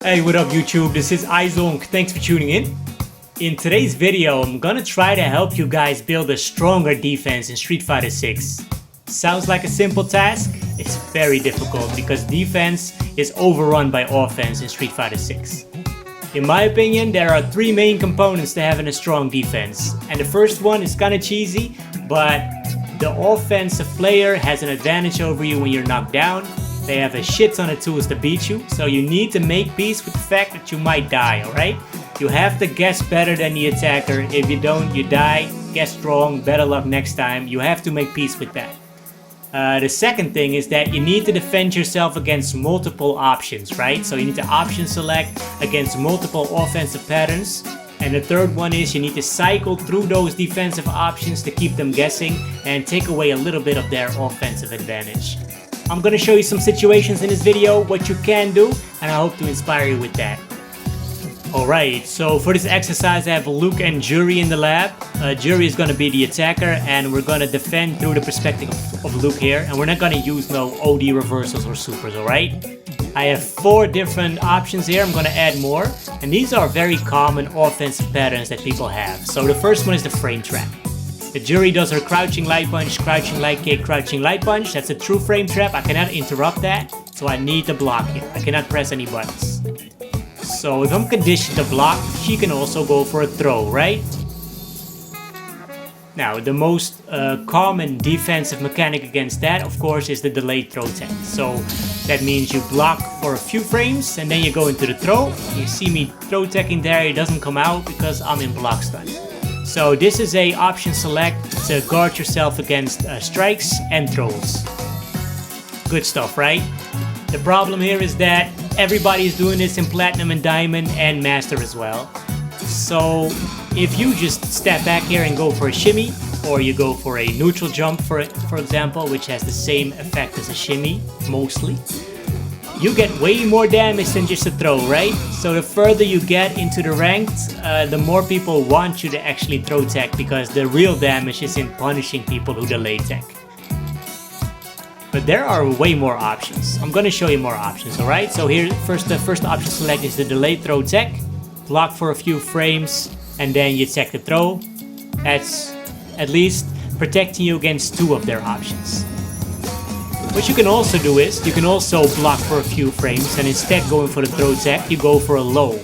Hey, what up YouTube? This is iZonk. Thanks for tuning in. In today's video, I'm gonna try to help you guys build a stronger defense in Street Fighter 6. Sounds like a simple task? It's very difficult because defense is overrun by offense in Street Fighter 6. In my opinion, there are three main components to having a strong defense. And the first one is kinda cheesy, but the offensive player has an advantage over you when you're knocked down. They have a shit ton of tools to beat you, so you need to make peace with the fact that you might die, alright? You have to guess better than the attacker. If you don't, you die. Guess strong, better luck next time. You have to make peace with that. The second thing is that you need to defend yourself against multiple options, right? So you need to option select against multiple offensive patterns. And the third one is you need to cycle through those defensive options to keep them guessing and take away a little bit of their offensive advantage. I'm gonna show you some situations in this video, what you can do, and I hope to inspire you with that. Alright, so for this exercise I have Luke and Jury in the lab. Jury is gonna be the attacker and we're gonna defend through the perspective of Luke here, and we're not gonna use no OD reversals or supers, alright? I have 4 different options here, I'm gonna add more, and these are very common offensive patterns that people have. So the first one is the frame trap. The Jury does her crouching light punch, crouching light kick, crouching light punch. That's a true frame trap. I cannot interrupt that, so I need to block here. I cannot press any buttons. So if I'm conditioned to block, she can also go for a throw, right? Now, the most common defensive mechanic against that, of course, is the delayed throw tech. So that means you block for a few frames and then you go into the throw. You see me throw teching there, it doesn't come out because I'm in block stun. So this is a option select to guard yourself against strikes and throws. Good stuff, right? The problem here is that everybody is doing this in Platinum and Diamond and Master as well. So if you just step back here and go for a shimmy, or you go for a neutral jump for example, which has the same effect as a shimmy, mostly, you get way more damage than just a throw, right? So the further you get into the ranked, the more people want you to actually throw tech because the real damage is in punishing people who delay tech. But there are way more options. I'm gonna show you more options, alright? So here, the first option select is the delayed throw tech. Block for a few frames, and then you tech the throw. That's at least protecting you against 2 of their options. What you can also do is, you can also block for a few frames, and instead going for the throw tech, you go for a low.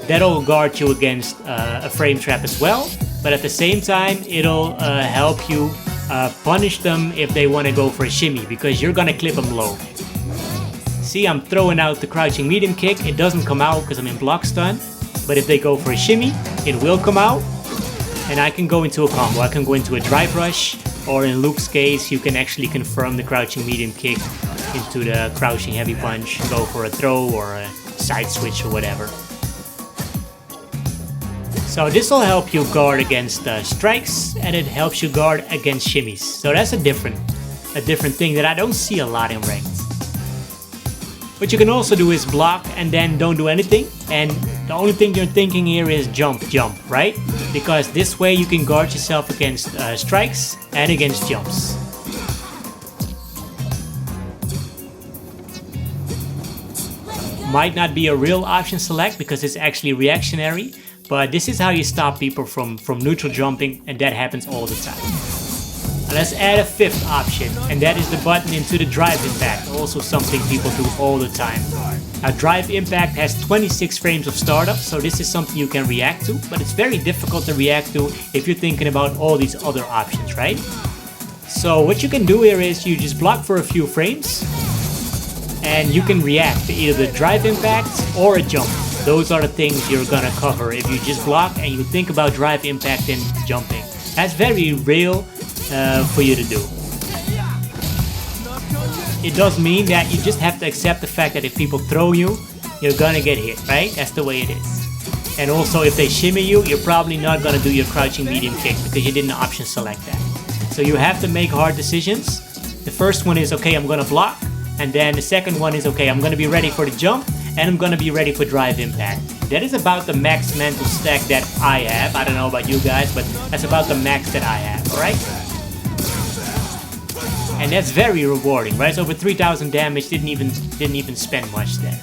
That'll guard you against a frame trap as well, but at the same time, it'll help you punish them if they want to go for a shimmy, because you're gonna clip them low. See, I'm throwing out the crouching medium kick. It doesn't come out because I'm in block stun, but if they go for a shimmy, it will come out, and I can go into a combo. I can go into a drive rush, or in Luke's case, you can actually confirm the crouching medium kick into the crouching heavy punch, go for a throw or a side switch or whatever. So this will help you guard against strikes, and it helps you guard against shimmies. So that's a different thing that I don't see a lot in ranked. What you can also do is block and then don't do anything, and the only thing you're thinking here is jump, right? Because this way you can guard yourself against strikes and against jumps. Might not be a real option select because it's actually reactionary, but this is how you stop people from neutral jumping, and that happens all the time. Let's add a 5th option, and that is the button into the drive impact, also something people do all the time. Now, drive impact has 26 frames of startup, so this is something you can react to, but it's very difficult to react to if you're thinking about all these other options, right? So what you can do here is you just block for a few frames, and you can react to either the drive impact or a jump. Those are the things you're gonna cover if you just block and you think about drive impact and jumping. That's very real for you to do. It does mean that you just have to accept the fact that if people throw you, you're gonna get hit, right? That's the way it is. And also if they shimmy you, you're probably not gonna do your crouching medium kick because you didn't option select that. So you have to make hard decisions. The first one is, okay, I'm gonna block. And then the second one is, okay, I'm gonna be ready for the jump and I'm gonna be ready for drive impact. That is about the max mental stack that I have. I don't know about you guys, but that's about the max that I have, alright? And that's very rewarding, right? So over 3,000 damage, didn't even spend much there.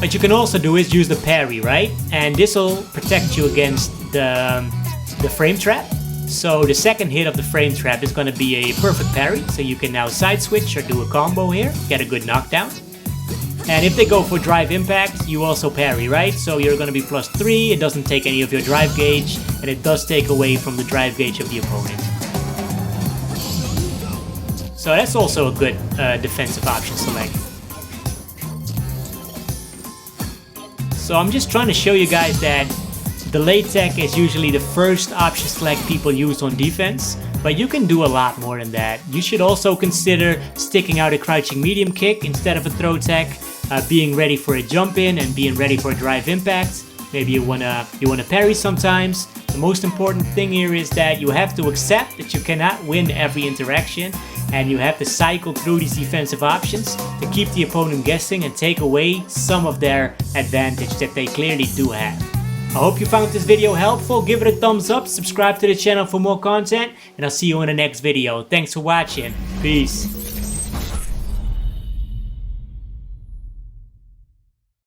What you can also do is use the parry, right? And this will protect you against the frame trap. So the second hit of the frame trap is going to be a perfect parry. So you can now side switch or do a combo here, get a good knockdown. And if they go for drive impact, you also parry, right? So you're going to be +3, it doesn't take any of your drive gauge, and it does take away from the drive gauge of the opponent. So that's also a good defensive option select. So I'm just trying to show you guys that delay tech is usually the first option select people use on defense, but you can do a lot more than that. You should also consider sticking out a crouching medium kick instead of a throw tech, being ready for a jump in and being ready for a drive impact. Maybe you wanna parry sometimes. The most important thing here is that you have to accept that you cannot win every interaction, and you have to cycle through these defensive options to keep the opponent guessing and take away some of their advantage that they clearly do have. I hope you found this video helpful. Give it a thumbs up, subscribe to the channel for more content, and I'll see you in the next video. Thanks for watching. Peace.